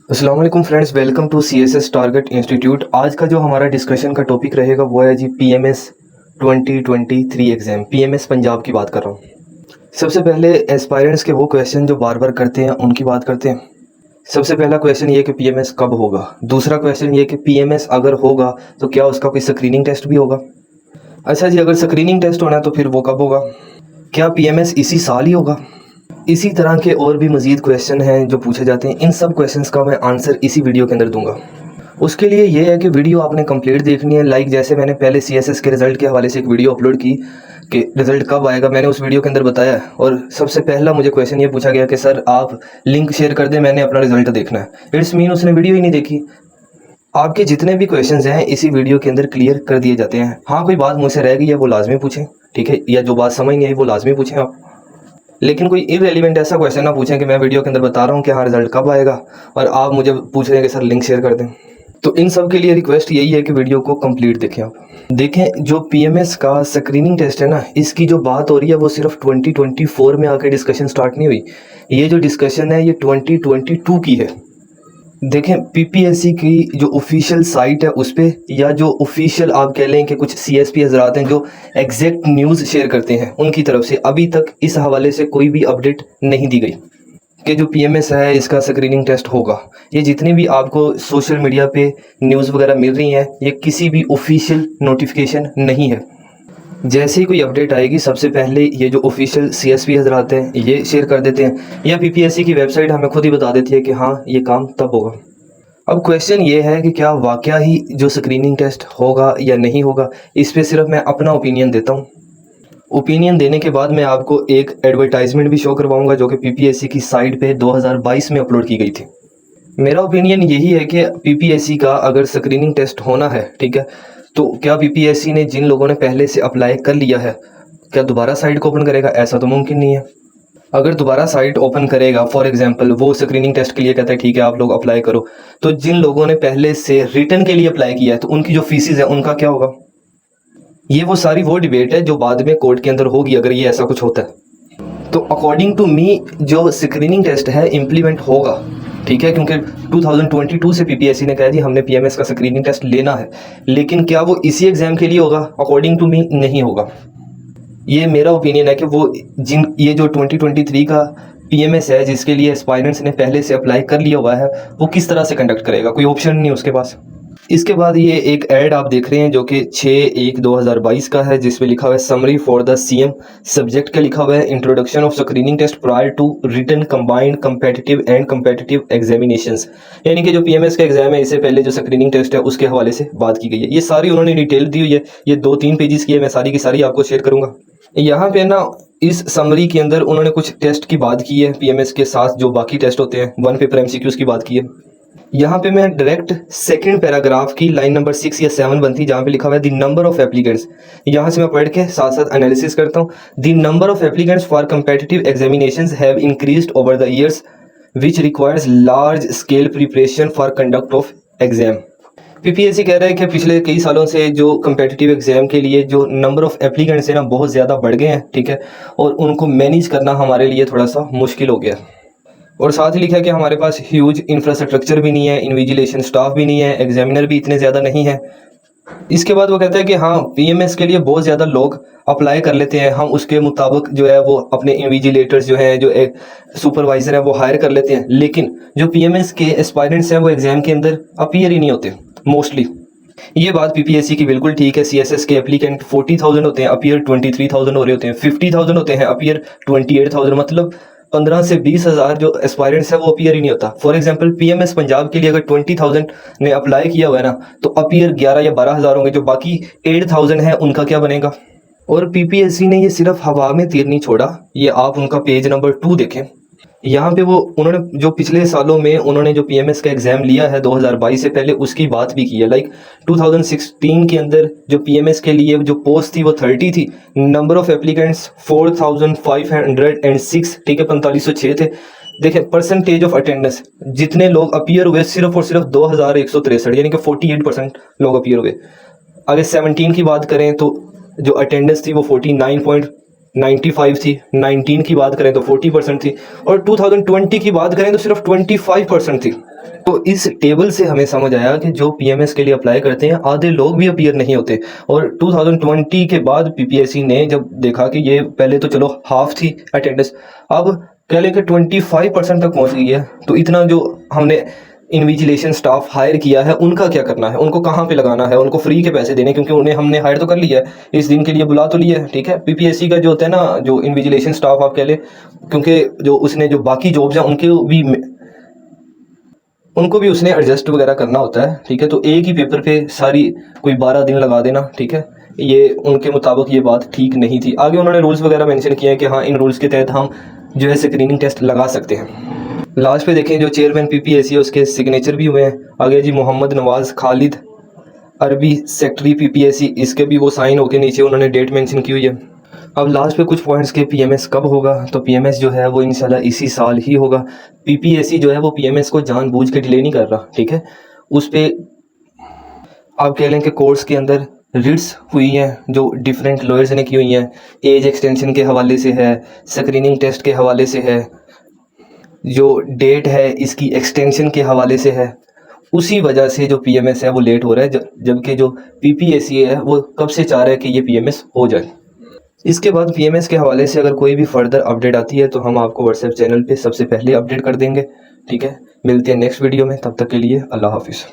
अस्सलाम वालेकुम friends, welcome to CSS target institute. आज का जो हमारा डिस्कशन का टॉपिक रहेगा वो है जी PMS 2023 एग्ज़ाम। PMS पंजाब की बात कर रहा हूँ। सबसे पहले एस्पायरेंट्स के वो क्वेश्चन जो बार बार करते हैं उनकी बात करते हैं। सबसे पहला क्वेश्चन ये कि PMS कब होगा। दूसरा क्वेश्चन ये कि PMS अगर होगा तो क्या उसका कोई स्क्रीनिंग टेस्ट भी होगा। अच्छा जी, अगर स्क्रीनिंग टेस्ट होना है तो फिर वो कब होगा। क्या PMS इसी साल ही होगा। इसी तरह के और भी मज़ीद क्वेश्चन हैं जो पूछे जाते हैं। इन सब क्वेश्चंस का मैं आंसर इसी वीडियो के अंदर दूंगा। उसके लिए ये है कि वीडियो आपने कंप्लीट देखनी है। लाइक जैसे मैंने पहले CSS के रिज़ल्ट के हवाले से एक वीडियो अपलोड की कि रिज़ल्ट कब आएगा, मैंने उस वीडियो के अंदर बताया। और सबसे पहला मुझे क्वेश्चन ये पूछा गया कि सर आप लिंक शेयर कर दें, मैंने अपना रिज़ल्ट देखना है। इट्स मीन उसने वीडियो ही नहीं देखी। आपके जितने भी क्वेश्चंस हैं इसी वीडियो के अंदर क्लियर कर दिए जाते हैं। हाँ, कोई बात मुझसे रह गई है वो लाजमी पूछें, ठीक है, या जो बात समझ नहीं आई वो लाजमी पूछें आप। लेकिन कोई इररेलेवेंट ऐसा क्वेश्चन ना पूछें कि मैं वीडियो के अंदर बता रहा हूँ कि हाँ रिजल्ट कब आएगा और आप मुझे पूछ रहे हैं कि सर लिंक शेयर कर दें। तो इन सब के लिए रिक्वेस्ट यही है कि वीडियो को कंप्लीट देखें। आप देखें, जो PMS का स्क्रीनिंग टेस्ट है ना, इसकी जो बात हो रही है वो सिर्फ 2024 में आके डिस्कशन स्टार्ट नहीं हुई। ये जो डिस्कशन है ये 2022 की है। देखें, PPSC की जो ऑफिशियल साइट है उस पर, या जो ऑफिशियल आप कह लें कि कुछ CSP हजरात हैं जो एग्जैक्ट न्यूज़ शेयर करते हैं, उनकी तरफ से अभी तक इस हवाले से कोई भी अपडेट नहीं दी गई कि जो PMS है इसका स्क्रीनिंग टेस्ट होगा। ये जितनी भी आपको सोशल मीडिया पे न्यूज़ वगैरह मिल रही हैं, ये किसी भी ऑफिशियल नोटिफिकेशन नहीं है। जैसे ही कोई अपडेट आएगी सबसे पहले ये जो ऑफिशियल CSP हजरात हैं ये शेयर कर देते हैं, या PPSC की वेबसाइट हमें खुद ही बता देती है कि हाँ ये काम तब होगा। अब क्वेश्चन ये है कि क्या वाकया ही जो स्क्रीनिंग टेस्ट होगा या नहीं होगा। इस पे सिर्फ मैं अपना ओपिनियन देता हूँ। ओपिनियन देने के बाद मैं आपको एक एडवर्टाइजमेंट भी शो करवाऊंगा जो कि PPSC की साइट पे 2022 में अपलोड की गई थी। मेरा ओपिनियन यही है कि PPSC का अगर स्क्रीनिंग टेस्ट होना है, ठीक है, तो क्या PPSC ने जिन लोगों ने पहले से अप्लाई कर लिया है क्या दोबारा साइट को ओपन करेगा। ऐसा तो मुमकिन नहीं है। अगर दोबारा साइट ओपन करेगा, फॉर एग्जांपल वो स्क्रीनिंग टेस्ट के लिए कहता है ठीक है आप लोग अप्लाई करो, तो जिन लोगों ने पहले से रिटर्न के लिए अप्लाई किया है तो उनकी जो फीसिस है उनका क्या होगा। ये वो सारी वो डिबेट है जो बाद में कोर्ट के अंदर होगी अगर ये ऐसा कुछ होता है। तो अकॉर्डिंग टू मी जो स्क्रीनिंग टेस्ट है इम्प्लीमेंट होगा, ठीक है, क्योंकि 2022 से PPSC ने कहा जी हमने PMS का स्क्रीनिंग टेस्ट लेना है। लेकिन क्या वो इसी एग्जाम के लिए होगा? अकॉर्डिंग टू मी नहीं होगा। ये मेरा ओपिनियन है कि वो ये जो 2023 का PMS है जिसके लिए एस्पायरेंट्स ने पहले से अप्लाई कर लिया हुआ है वो किस तरह से कंडक्ट करेगा, कोई ऑप्शन नहीं उसके पास। इसके बाद ये एक ऐड आप देख रहे हैं जो कि 6/1/2022 का है, जिसमें लिखा हुआ है summary for the CM subject का लिखा हुआ है introduction of screening test prior to written combined competitive and competitive examinations. यानी कि जो PMS का एग्जाम है इससे पहले जो स्क्रीनिंग टेस्ट है उसके हवाले से बात की गई है। ये सारी उन्होंने डिटेल दी हुई है, ये 2-3 पेजेस की है, मैं सारी की सारी आपको शेयर करूंगा। यहाँ पे ना इस समरी के अंदर उन्होंने कुछ टेस्ट की बात की है PMS के साथ जो बाकी टेस्ट होते हैं, 1 पेपर MCQs की बात की है। यहाँ पे मैं डायरेक्ट सेकंड पैराग्राफ की लाइन नंबर 6 या 7 बनती जहाँ पे लिखा हुआ है द नंबर ऑफ एप्लीकेंट्स। यहाँ से मैं पढ़ के साथ साथ एनालिसिस करता हूँ। The number of applicants for competitive examinations have increased over the years which requires large scale preparation for conduct of exam. PPSC कह रहा है कि पिछले कई सालों से जो कम्पिटिटिव एग्जाम के लिए जो नंबर ऑफ एप्लीकेंट्स है ना बहुत ज़्यादा बढ़ गए हैं, ठीक है, और उनको मैनेज करना हमारे लिए थोड़ा सा मुश्किल हो गया। और साथ ही लिखा है कि हमारे पास ह्यूज इंफ्रास्ट्रक्चर भी नहीं है, इन्विजिलेशन स्टाफ भी नहीं है, एग्जामिनर भी इतने ज़्यादा नहीं है। इसके बाद वो कहता है कि हाँ PMS के लिए बहुत ज़्यादा लोग अप्लाई कर लेते हैं, हम उसके मुताबिक जो है वो अपने इन्विजिलेटर्स जो है जो एक सुपरवाइज़र है वो हायर कर लेते हैं, लेकिन जो PMS के एस्पायरेंट्स हैं वो एग्ज़ाम के अंदर अपीयर ही नहीं होते मोस्टली। ये बात PPSC की बिल्कुल ठीक है। CSS के एप्लीकेंट 40,000 होते हैं, अपीयर 23,000 हो रहे होते हैं, 50,000 होते हैं, अपीयर 28,000, मतलब 15 से 20,000 जो एस्पायरेंट्स है वो अपीयर ही नहीं होता। फॉर एग्जांपल PMS पंजाब के लिए अगर 20,000 ने अप्लाई किया हुआ है ना तो अपीयर 11 या 12,000 होंगे, जो बाकी 8,000 है उनका क्या बनेगा। और PPSC ने ये सिर्फ हवा में तीर नहीं छोड़ा, ये आप उनका पेज नंबर 2 देखें। यहाँ पे वो उन्होंने जो पिछले सालों में उन्होंने जो PMS का एग्ज़ाम लिया है 2022 से पहले उसकी बात भी की है। लाइक 2016 के अंदर जो PMS के लिए जो पोस्ट थी वो 30 थी, नंबर ऑफ एप्लीकेंट्स 4,506, ठीक है, 4506 थे। देखें परसेंटेज ऑफ अटेंडेंस, जितने लोग अपीयर हुए सिर्फ और सिर्फ 2,163, यानी कि 48% लोग अपीयर हुए। अगर 17 की बात करें तो जो अटेंडेंस थी वो 49.95 थी, 19 की बात करें तो 40% थी, और 2020 की बात करें तो सिर्फ 25% थी। तो इस टेबल से हमें समझ आया कि जो पीएमएस के लिए अप्लाई करते हैं आधे लोग भी अपीयर नहीं होते। और 2020 के बाद पीपीएससी ने जब देखा कि ये पहले तो चलो हाफ थी अटेंडेंस, अब कह लें कि 25% तक पहुंच गई है, तो इतना जो हमने इन्विजिलेशन स्टाफ हायर किया है उनका क्या करना है, उनको कहाँ पे लगाना है, उनको फ्री के पैसे देने, क्योंकि उन्हें हमने हायर तो कर लिया है, इस दिन के लिए बुला तो लिया है, ठीक है। पीपीएससी का जो होता है ना, जो इन्विजिलेशन स्टाफ आप कह लें, क्योंकि जो उसने जो बाकी जॉब्स हैं उनको भी उसने एडजस्ट वगैरह करना होता है, ठीक है। तो एक ही पेपर पे सारी कोई 12 दिन लगा देना, ठीक है, ये उनके मुताबिक ये बात ठीक नहीं थी। आगे उन्होंने रूल्स वगैरह मेंशन किए हैं कि हाँ इन रूल्स के तहत हम जो है स्क्रीनिंग टेस्ट लगा सकते हैं। लास्ट पे देखें जो चेयरमैन पीपीएससी है उसके सिग्नेचर भी हुए हैं। आगे जी मोहम्मद नवाज़ खालिद अरबी सेक्रेटरी पीपीएससी, इसके भी वो साइन होके नीचे उन्होंने डेट मेंशन की हुई है। अब लास्ट पे कुछ पॉइंट्स के पीएमएस कब होगा, तो पीएमएस जो है वो इंशाल्लाह इसी साल ही होगा। पीपीएससी जो है वो पीएमएस को जानबूझ के डिले नहीं कर रहा, ठीक है। उस पे आप कह लें कि कोर्स के अंदर रिट्स हुई हैं जो डिफरेंट लॉयर्स ने की हुई हैं, एज एक्सटेंशन के हवाले से है, स्क्रीनिंग टेस्ट के हवाले से है, जो डेट है इसकी एक्सटेंशन के हवाले से है। उसी वजह से जो पीएमएस है वो लेट हो रहा है, जबकि जो पीपीएससी है वो कब से चाह रहा है कि ये पीएमएस हो जाए। इसके बाद पीएमएस के हवाले से अगर कोई भी फर्दर अपडेट आती है तो हम आपको व्हाट्सएप चैनल पे सबसे पहले अपडेट कर देंगे, ठीक है। मिलते हैं नेक्स्ट वीडियो में, तब तक के लिए अल्लाह हाफिज़।